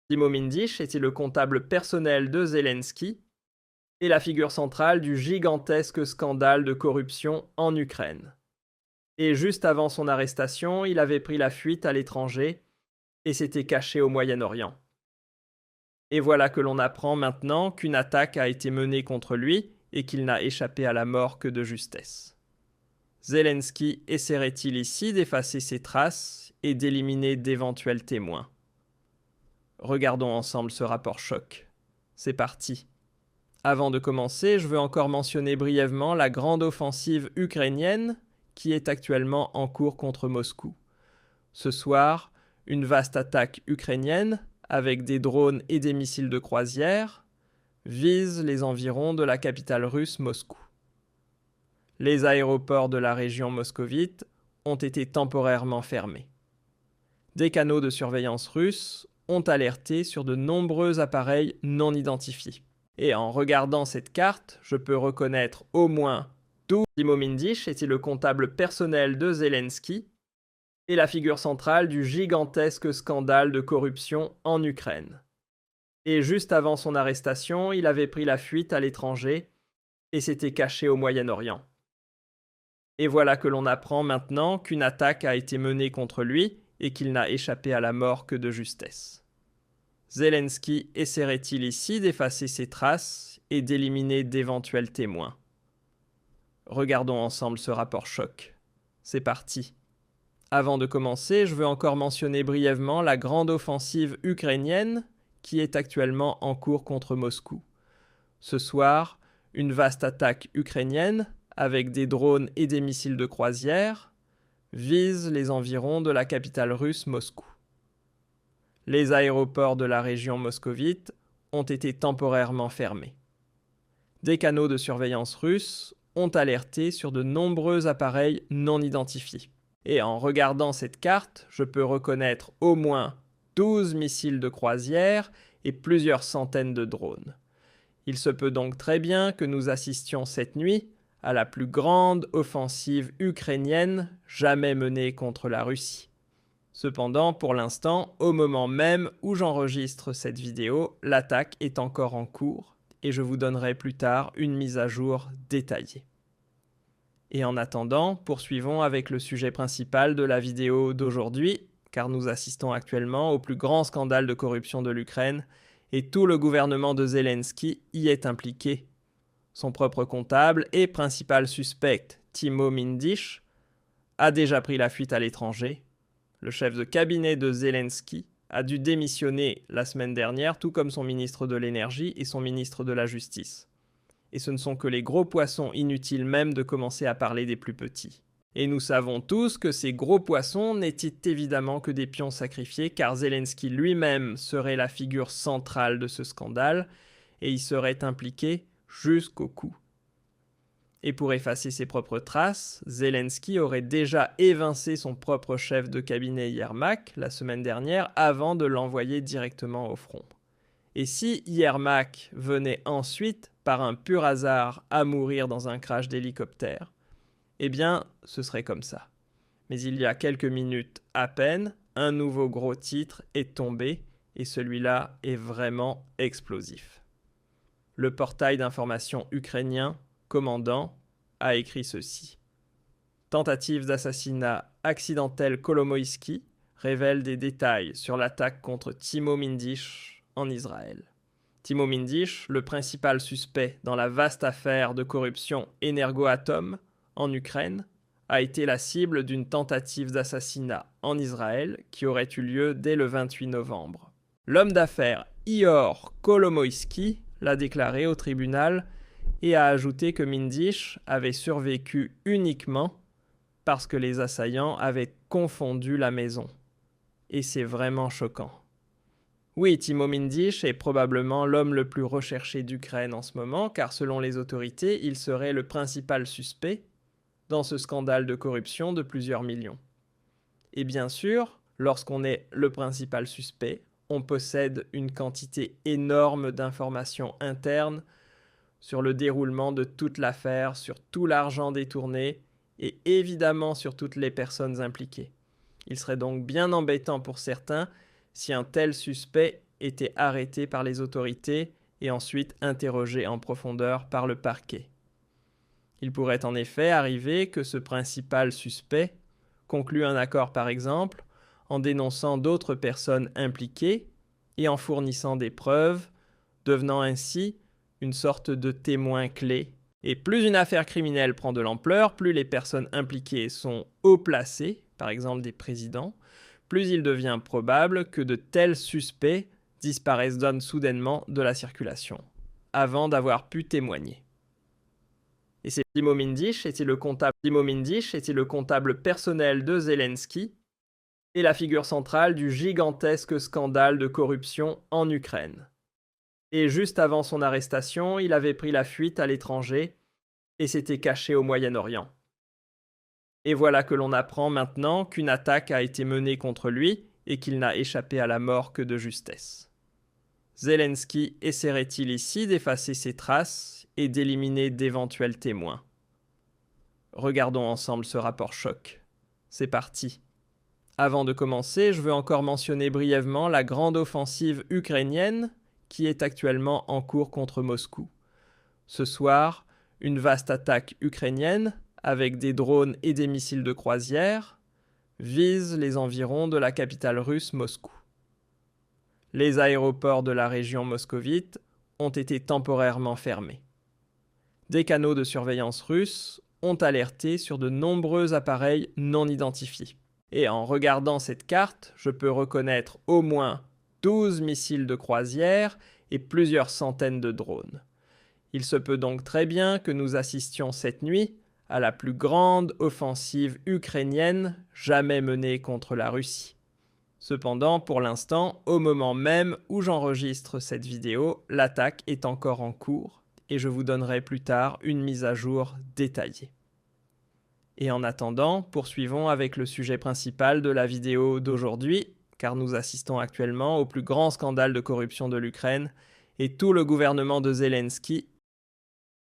Timo Mindisch était le comptable personnel de Zelensky et la figure centrale du gigantesque scandale de corruption en Ukraine. Et juste avant son arrestation, il avait pris la fuite à l'étranger et s'était caché au Moyen-Orient. Et voilà que l'on apprend maintenant qu'une attaque a été menée contre lui et qu'il n'a échappé à la mort que de justesse. Zelensky essaierait-il ici d'effacer ses traces et d'éliminer d'éventuels témoins? Regardons ensemble ce rapport choc. C'est parti. Avant de commencer, je veux encore mentionner brièvement la grande offensive ukrainienne qui est actuellement en cours contre Moscou. Ce soir, une vaste attaque ukrainienne, avec des drones et des missiles de croisière, vise les environs de la capitale russe Moscou. Les aéroports de la région moscovite ont été temporairement fermés. Des canaux de surveillance russes ont alerté sur de nombreux appareils non identifiés. Et en regardant cette carte, je peux reconnaître au moins d'où Timo Mindisch était le comptable personnel de Zelensky et la figure centrale du gigantesque scandale de corruption en Ukraine. Et juste avant son arrestation, il avait pris la fuite à l'étranger et s'était caché au Moyen-Orient. Et voilà que l'on apprend maintenant qu'une attaque a été menée contre lui et qu'il n'a échappé à la mort que de justesse. Zelensky essaierait-il ici d'effacer ses traces et d'éliminer d'éventuels témoins? Regardons ensemble ce rapport choc. C'est parti. Avant de commencer, je veux encore mentionner brièvement la grande offensive ukrainienne qui est actuellement en cours contre Moscou. Ce soir, une vaste attaque ukrainienne, avec des drones et des missiles de croisière, vise les environs de la capitale russe Moscou. Les aéroports de la région moscovite ont été temporairement fermés. Des canaux de surveillance russes ont alerté sur de nombreux appareils non identifiés. Et en regardant cette carte, je peux reconnaître au moins 12 missiles de croisière et plusieurs centaines de drones. Il se peut donc très bien que nous assistions cette nuit à la plus grande offensive ukrainienne jamais menée contre la Russie. Cependant, pour l'instant, au moment même où j'enregistre cette vidéo, l'attaque est encore en cours et je vous donnerai plus tard une mise à jour détaillée. Et en attendant, poursuivons avec le sujet principal de la vidéo d'aujourd'hui, car nous assistons actuellement au plus grand scandale de corruption de l'Ukraine et tout le gouvernement de Zelensky y est impliqué. Son propre comptable et principal suspect, Timo Mindisch, a déjà pris la fuite à l'étranger. Le chef de cabinet de Zelensky a dû démissionner la semaine dernière, tout comme son ministre de l'Énergie et son ministre de la Justice. Et ce ne sont que les gros poissons, inutiles même de commencer à parler des plus petits. Et nous savons tous que ces gros poissons n'étaient évidemment que des pions sacrifiés, car Zelensky lui-même serait la figure centrale de ce scandale, et y serait impliqué jusqu'au cou. Et pour effacer ses propres traces, Zelensky aurait déjà évincé son propre chef de cabinet Yermak la semaine dernière avant de l'envoyer directement au front. Et si Yermak venait ensuite, par un pur hasard, à mourir dans un crash d'hélicoptère, eh bien, ce serait comme ça. Mais il y a quelques minutes à peine, un nouveau gros titre est tombé, et celui-là est vraiment explosif. Le portail d'information ukrainien Commandant a écrit ceci. Tentative d'assassinat accidentel Kolomoïski révèle des détails sur l'attaque contre Timo Mindisch en Israël. Timo Mindisch, le principal suspect dans la vaste affaire de corruption Energoatom en Ukraine, a été la cible d'une tentative d'assassinat en Israël qui aurait eu lieu dès le 28 novembre. L'homme d'affaires Ihor Kolomoïski l'a déclaré au tribunal et a ajouté que Mindisch avait survécu uniquement parce que les assaillants avaient confondu la maison. Et c'est vraiment choquant. Oui, Timo Mindisch est probablement l'homme le plus recherché d'Ukraine en ce moment, car selon les autorités, il serait le principal suspect dans ce scandale de corruption de plusieurs millions. Et bien sûr, lorsqu'on est le principal suspect, on possède une quantité énorme d'informations internes sur le déroulement de toute l'affaire, sur tout l'argent détourné et évidemment sur toutes les personnes impliquées. Il serait donc bien embêtant pour certains si un tel suspect été arrêté par les autorités et ensuite interrogé en profondeur par le parquet. Il pourrait en effet arriver que ce principal suspect conclue un accord par exemple en dénonçant d'autres personnes impliquées et en fournissant des preuves, devenant ainsi une sorte de témoin clé. Et plus une affaire criminelle prend de l'ampleur, plus les personnes impliquées sont haut placées, par exemple des présidents, plus il devient probable que de tels suspects disparaissent soudainement de la circulation, avant d'avoir pu témoigner. Et c'est Timo Mindisch était le comptable personnel de Zelensky et la figure centrale du gigantesque scandale de corruption en Ukraine. Et juste avant son arrestation, il avait pris la fuite à l'étranger et s'était caché au Moyen-Orient. Et voilà que l'on apprend maintenant qu'une attaque a été menée contre lui et qu'il n'a échappé à la mort que de justesse. Zelensky essaierait-il ici d'effacer ses traces et d'éliminer d'éventuels témoins? Regardons ensemble ce rapport choc. C'est parti. Avant de commencer, je veux encore mentionner brièvement la grande offensive ukrainienne qui est actuellement en cours contre Moscou. Ce soir, une vaste attaque ukrainienne, avec des drones et des missiles de croisière, vise les environs de la capitale russe Moscou. Les aéroports de la région moscovite ont été temporairement fermés. Des canaux de surveillance russes ont alerté sur de nombreux appareils non identifiés. Et en regardant cette carte, je peux reconnaître au moins 12 missiles de croisière et plusieurs centaines de drones. Il se peut donc très bien que nous assistions cette nuit à la plus grande offensive ukrainienne jamais menée contre la Russie. Cependant, pour l'instant, au moment même où j'enregistre cette vidéo, l'attaque est encore en cours et je vous donnerai plus tard une mise à jour détaillée. Et en attendant, poursuivons avec le sujet principal de la vidéo d'aujourd'hui, car nous assistons actuellement au plus grand scandale de corruption de l'Ukraine et tout le gouvernement de Zelensky